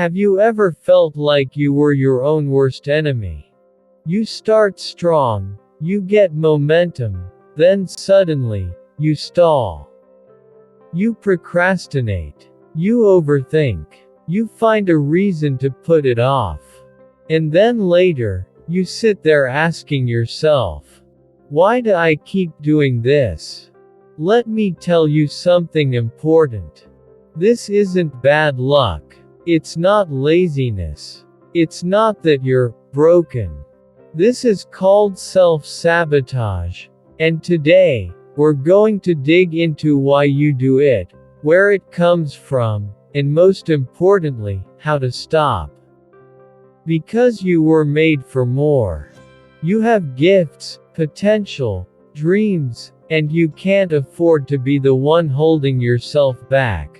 Have you ever felt like you were your own worst enemy? You start strong, you get momentum, then suddenly, you stall. You procrastinate. You overthink. You find a reason to put it off. And then later, you sit there asking yourself, why do I keep doing this? Let me tell you something important. This isn't bad luck. It's not laziness. It's not that you're broken. This is called self-sabotage. And today, we're going to dig into why you do it, where it comes from, and most importantly, how to stop. Because you were made for more. You have gifts, potential, dreams, and you can't afford to be the one holding yourself back.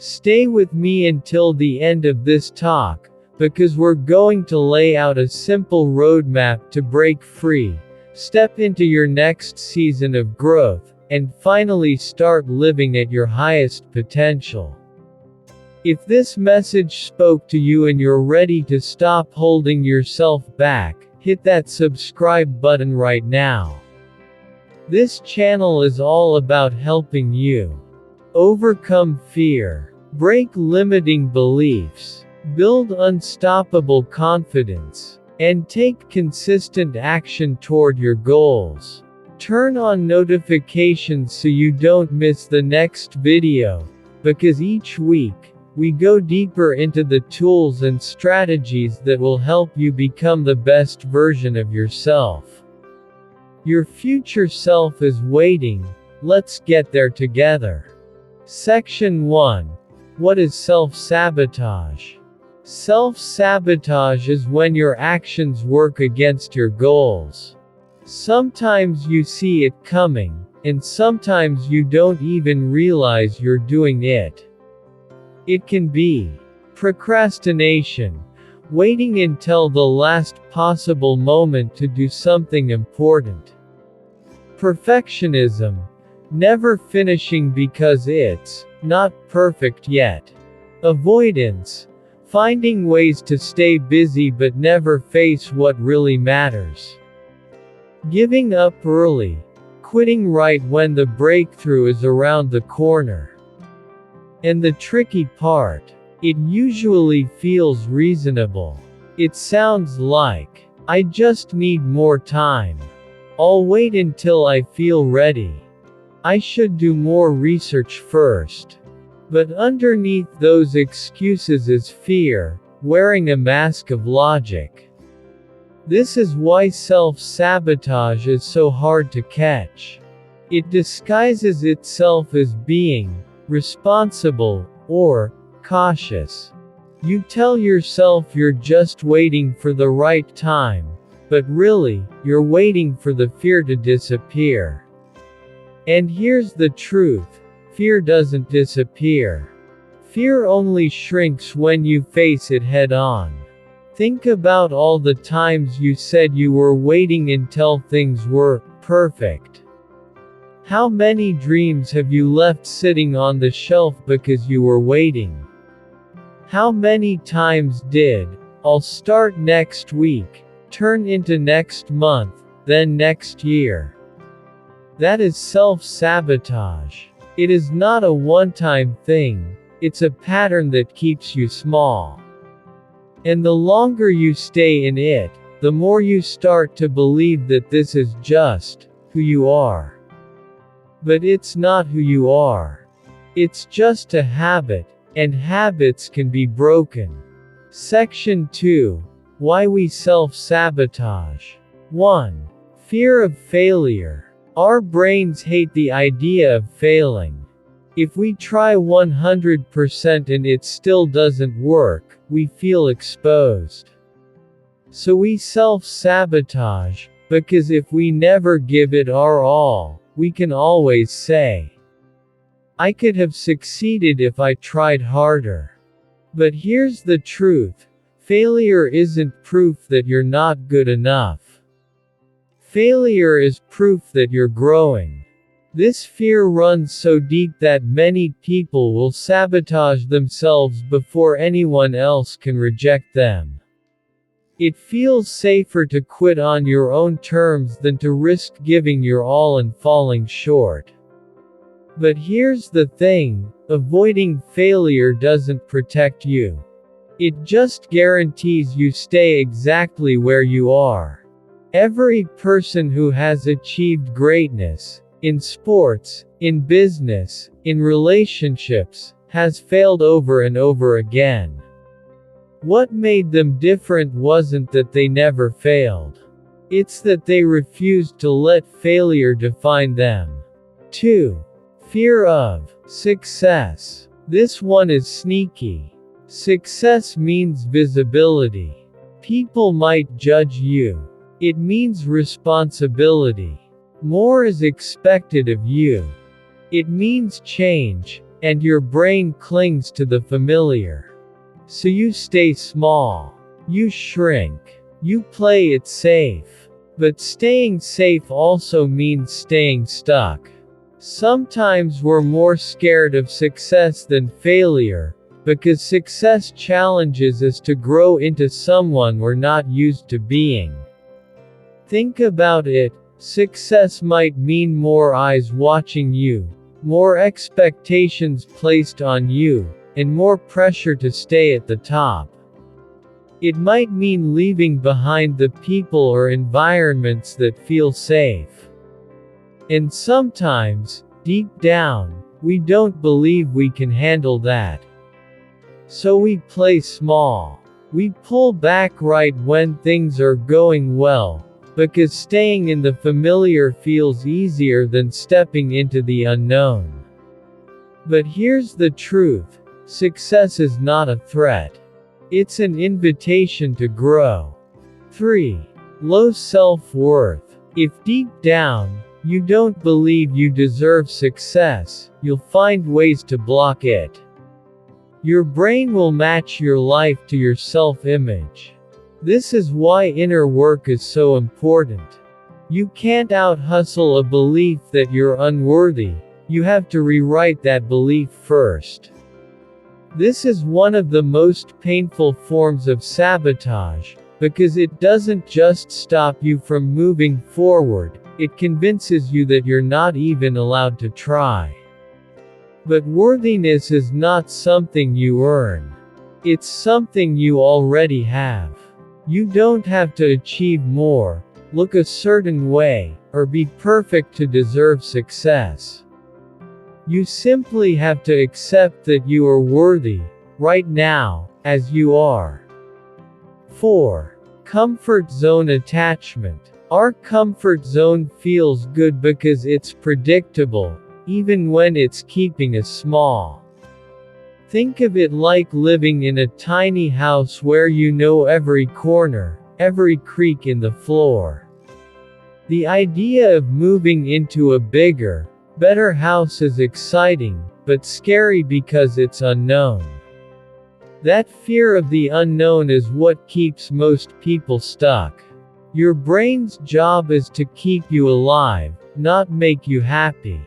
Stay with me until the end of this talk, because we're going to lay out a simple roadmap to break free, step into your next season of growth, and finally start living at your highest potential. If this message spoke to you and you're ready to stop holding yourself back, hit that subscribe button right now. This channel is all about helping you overcome fear, break limiting beliefs, build unstoppable confidence, and take consistent action toward your goals. Turn on notifications so you don't miss the next video, because each week, we go deeper into the tools and strategies that will help you become the best version of yourself. Your future self is waiting, let's get there together. Section 1. What is self-sabotage? Self-sabotage is when your actions work against your goals. Sometimes you see it coming, and sometimes you don't even realize you're doing it. It can be procrastination, waiting until the last possible moment to do something important. Perfectionism, never finishing because it's not perfect yet. Avoidance, finding ways to stay busy but never face what really matters. Giving up early, quitting right when the breakthrough is around the corner. And the tricky part, it usually feels reasonable. It sounds like, I just need more time. I'll wait until I feel ready. I should do more research first. But underneath those excuses is fear, wearing a mask of logic. This is why self-sabotage is so hard to catch. It disguises itself as being responsible, or cautious. You tell yourself you're just waiting for the right time, but really, you're waiting for the fear to disappear. And here's the truth, fear doesn't disappear. Fear only shrinks when you face it head on. Think about all the times you said you were waiting until things were perfect. How many dreams have you left sitting on the shelf because you were waiting? How many times did, I'll start next week, turn into next month, then next year? That is self-sabotage. It is not a one-time thing, it's a pattern that keeps you small. And the longer you stay in it, the more you start to believe that this is just who you are. But it's not who you are. It's just a habit, and habits can be broken. Section 2. Why we self-sabotage. 1. Fear of failure. Our brains hate the idea of failing. If we try 100% and it still doesn't work, we feel exposed. So we self-sabotage, because if we never give it our all, we can always say, I could have succeeded if I tried harder. But here's the truth, failure isn't proof that you're not good enough. Failure is proof that you're growing. This fear runs so deep that many people will sabotage themselves before anyone else can reject them. It feels safer to quit on your own terms than to risk giving your all and falling short. But here's the thing, avoiding failure doesn't protect you. It just guarantees you stay exactly where you are. Every person who has achieved greatness, in sports, in business, in relationships, has failed over and over again. What made them different wasn't that they never failed. It's that they refused to let failure define them. 2. Fear of success. This one is sneaky. Success means visibility. People might judge you. It means responsibility. More is expected of you. It means change, and your brain clings to the familiar. So you stay small. You shrink. You play it safe. But staying safe also means staying stuck. Sometimes we're more scared of success than failure, because success challenges us to grow into someone we're not used to being. Think about it. Success might mean more eyes watching you, more expectations placed on you, and more pressure to stay at the top. It might mean leaving behind the people or environments that feel safe. And sometimes, deep down, we don't believe we can handle that. So we play small. We pull back right when things are going well, because staying in the familiar feels easier than stepping into the unknown. But here's the truth, success is not a threat. It's an invitation to grow. 3. Low self-worth. If deep down, you don't believe you deserve success, you'll find ways to block it. Your brain will match your life to your self-image. This is why inner work is so important. You can't out-hustle a belief that you're unworthy, you have to rewrite that belief first. This is one of the most painful forms of sabotage, because it doesn't just stop you from moving forward, it convinces you that you're not even allowed to try. But worthiness is not something you earn. It's something you already have. You don't have to achieve more, look a certain way, or be perfect to deserve success. You simply have to accept that you are worthy, right now, as you are. 4. Comfort zone attachment. Our comfort zone feels good because it's predictable, even when it's keeping us small. Think of it like living in a tiny house where you know every corner, every creak in the floor. The idea of moving into a bigger, better house is exciting, but scary because it's unknown. That fear of the unknown is what keeps most people stuck. Your brain's job is to keep you alive, not make you happy.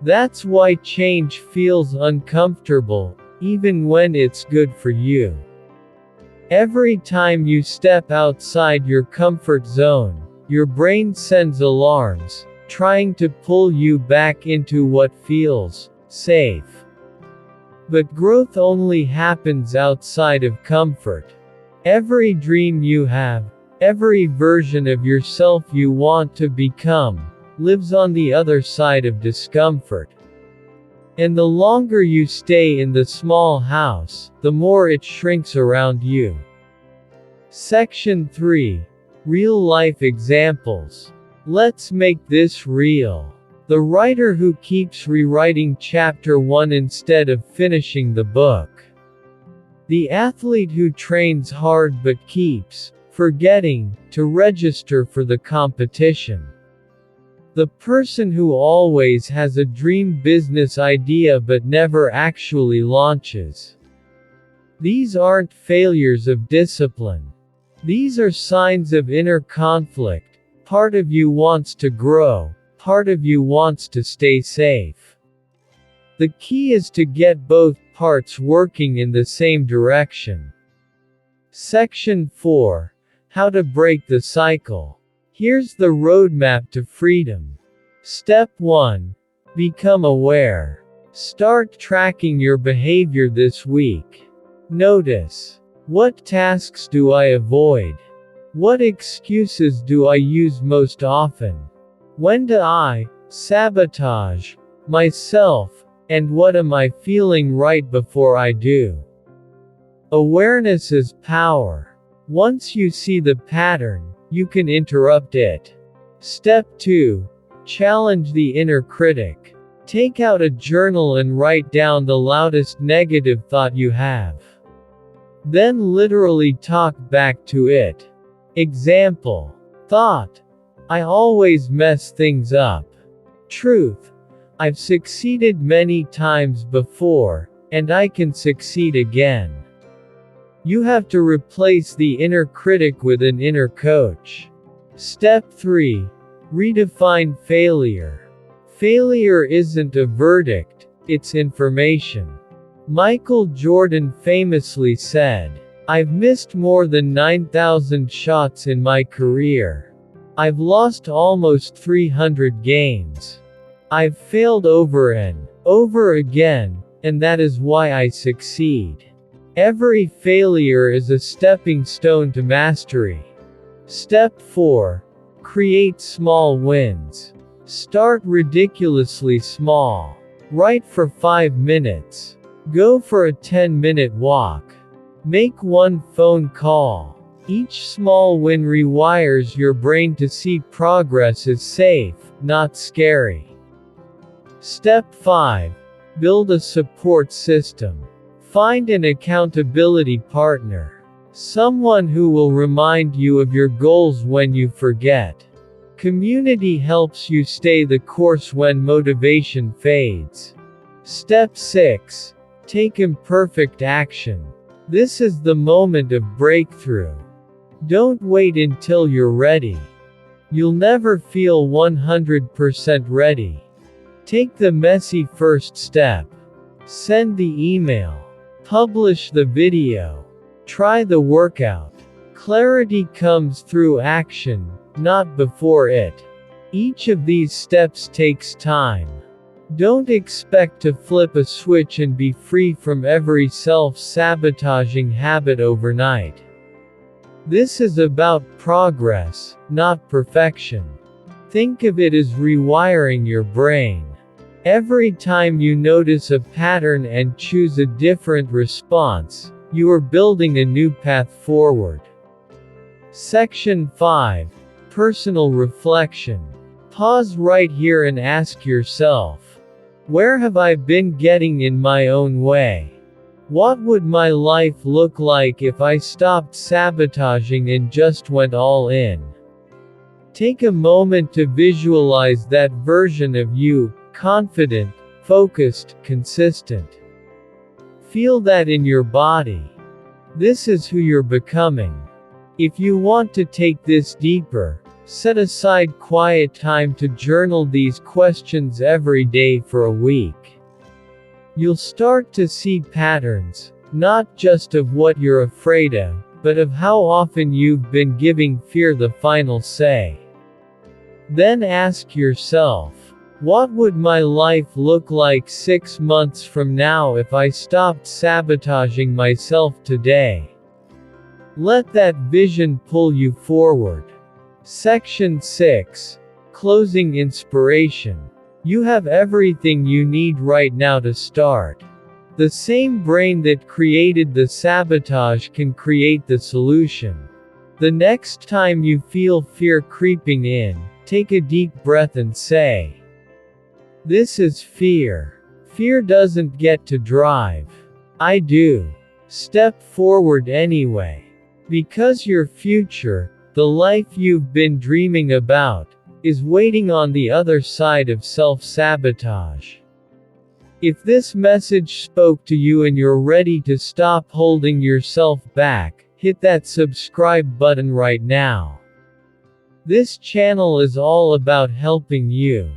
That's why change feels uncomfortable, even when it's good for you. Every time you step outside your comfort zone, your brain sends alarms, trying to pull you back into what feels safe. But growth only happens outside of comfort. Every dream you have, every version of yourself you want to become, lives on the other side of discomfort. And the longer you stay in the small house, the more it shrinks around you. Section 3. Real-life examples. Let's make this real. The writer who keeps rewriting chapter 1 instead of finishing the book. The athlete who trains hard but keeps forgetting to register for the competition. The person who always has a dream business idea but never actually launches. These aren't failures of discipline. These are signs of inner conflict. Part of you wants to grow, part of you wants to stay safe. The key is to get both parts working in the same direction. Section 4. How to break the cycle. Here's the roadmap to freedom. Step 1. Become aware. Start tracking your behavior this week. Notice. What tasks do I avoid? What excuses do I use most often? When do I sabotage myself? And what am I feeling right before I do? Awareness is power. Once you see the pattern, you can interrupt it. Step 2. Challenge the inner critic. Take out a journal and write down the loudest negative thought you have. Then literally talk back to it. Example. Thought. I always mess things up. Truth. I've succeeded many times before, and I can succeed again. You have to replace the inner critic with an inner coach. Step 3. Redefine failure. Failure isn't a verdict, it's information. Michael Jordan famously said, "I've missed more than 9,000 shots in my career. I've lost almost 300 games. I've failed over and over again, and that is why I succeed." Every failure is a stepping stone to mastery. Step 4. Create small wins. Start ridiculously small. Write for 5 minutes. Go for a 10-minute walk. Make one phone call. Each small win rewires your brain to see progress is safe, not scary. Step 5. Build a support system. Find an accountability partner. Someone who will remind you of your goals when you forget. Community helps you stay the course when motivation fades. Step 6. Take imperfect action. This is the moment of breakthrough. Don't wait until you're ready. You'll never feel 100% ready. Take the messy first step. Send the email. Publish the video. Try the workout. Clarity comes through action, not before it. Each of these steps takes time. Don't expect to flip a switch and be free from every self-sabotaging habit overnight. This is about progress, not perfection. Think of it as rewiring your brain. Every time you notice a pattern and choose a different response, you are building a new path forward. Section 5. Personal reflection. Pause right here and ask yourself, where have I been getting in my own way? What would my life look like if I stopped sabotaging and just went all in? Take a moment to visualize that version of you, confident, focused, consistent. Feel that in your body. This is who you're becoming. If you want to take this deeper, set aside quiet time to journal these questions every day for a week. You'll start to see patterns, not just of what you're afraid of, but of how often you've been giving fear the final say. Then ask yourself, what would my life look like 6 months from now if I stopped sabotaging myself today? Let that vision pull you forward. Section 6. Closing inspiration. You have everything you need right now to start. The same brain that created the sabotage can create the solution. The next time you feel fear creeping in, take a deep breath and say, "This is fear. Fear doesn't get to drive. I do." Step forward anyway. Because your future, the life you've been dreaming about, is waiting on the other side of self-sabotage. If this message spoke to you and you're ready to stop holding yourself back, hit that subscribe button right now. This channel is all about helping you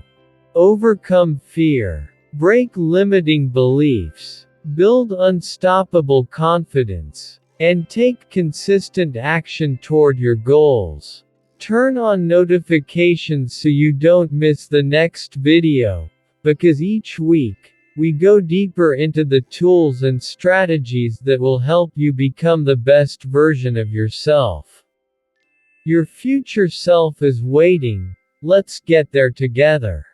overcome fear, break limiting beliefs, build unstoppable confidence, and take consistent action toward your goals. Turn on notifications so you don't miss the next video, because each week, we go deeper into the tools and strategies that will help you become the best version of yourself. Your future self is waiting, let's get there together.